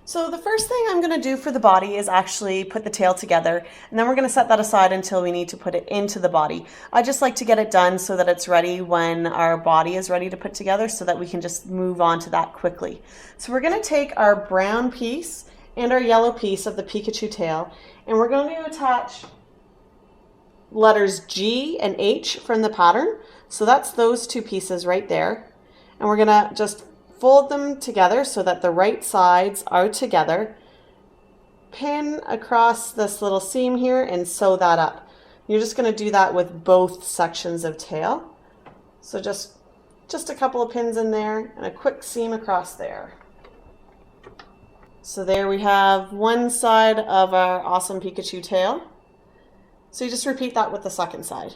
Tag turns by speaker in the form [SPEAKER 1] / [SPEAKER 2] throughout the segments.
[SPEAKER 1] So the first thing I'm going to do for the body is actually put the tail together, and then we're going to set that aside until we need to put it into the body. I just like to get it done so that it's ready when our body is ready to put together, so that we can just move on to that quickly. So we're going to take our brown piece and our yellow piece of the Pikachu tail, and we're going to attach letters G and H from the pattern. So that's those two pieces right there. And we're going to just fold them together so that the right sides are together. Pin across this little seam here and sew that up. You're just going to do that with both sections of tail. So just a couple of pins in there and a quick seam across there. So there we have one side of our awesome Pikachu tail. So you just repeat that with the second side.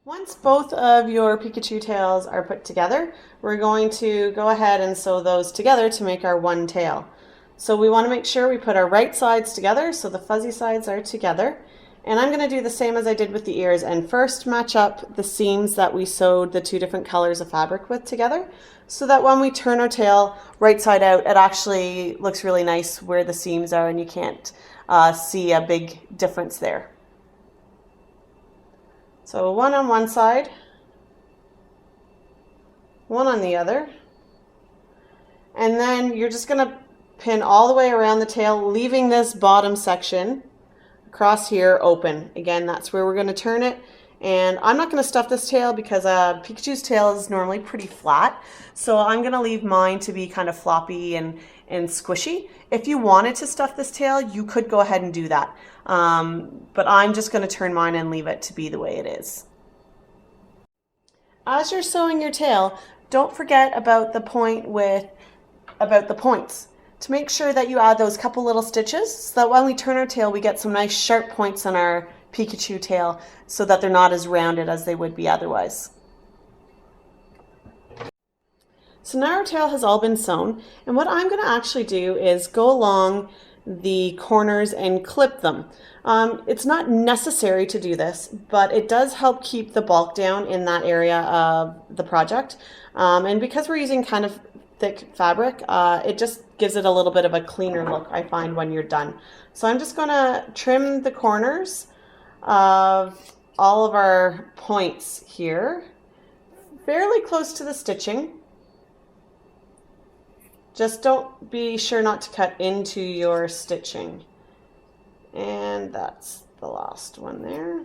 [SPEAKER 1] Once both of your Pikachu tails are put together, we're going to go ahead and sew those together to make our one tail. So we want to make sure we put our right sides together so the fuzzy sides are together. And I'm going to do the same as I did with the ears and first match up the seams that we sewed the two different colors of fabric with together, so that when we turn our tail right side out, it actually looks really nice where the seams are and you can't see a big difference there. So one on one side, one on the other, and then you're just going to pin all the way around the tail, leaving this bottom section across here open. Again, that's where we're going to turn it. And I'm not going to stuff this tail because Pikachu's tail is normally pretty flat. So I'm going to leave mine to be kind of floppy and squishy. If you wanted to stuff this tail, you could go ahead and do that. But I'm just going to turn mine and leave it to be the way it is. As you're sewing your tail, don't forget about the points. To make sure that you add those couple little stitches so that when we turn our tail, we get some nice sharp points on our Pikachu tail so that they're not as rounded as they would be otherwise. So now our tail has all been sewn, and what I'm going to actually do is go along the corners and clip them. It's not necessary to do this, but it does help keep the bulk down in that area of the project. And because we're using kind of thick fabric, it just gives it a little bit of a cleaner look, I find, when you're done. So I'm just going to trim the corners of all of our points here, fairly close to the stitching. Just don't be sure not to cut into your stitching. And that's the last one there.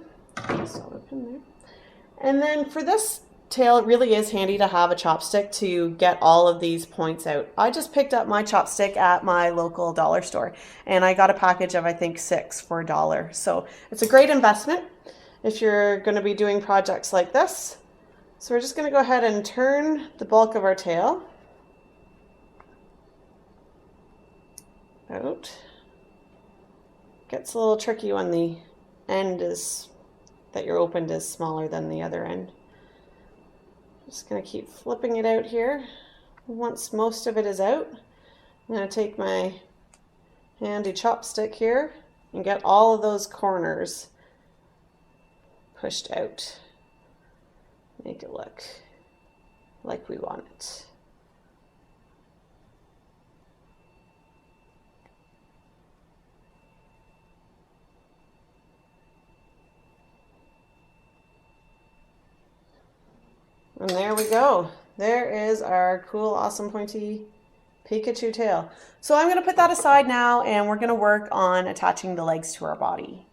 [SPEAKER 1] And then for this tail, it really is handy to have a chopstick to get all of these points out. I just picked up my chopstick at my local dollar store, and I got a package of, I think, 6 for $1. So it's a great investment if you're going to be doing projects like this. So we're just going to go ahead and turn the bulk of our tail out. Gets a little tricky when the end that you're opened is smaller than the other end. Just going to keep flipping it out here. Once most of it is out, I'm going to take my handy chopstick here and get all of those corners pushed out. Make it look like we want it. And there we go. There is our cool, awesome, pointy Pikachu tail. So I'm going to put that aside now, and we're going to work on attaching the legs to our body.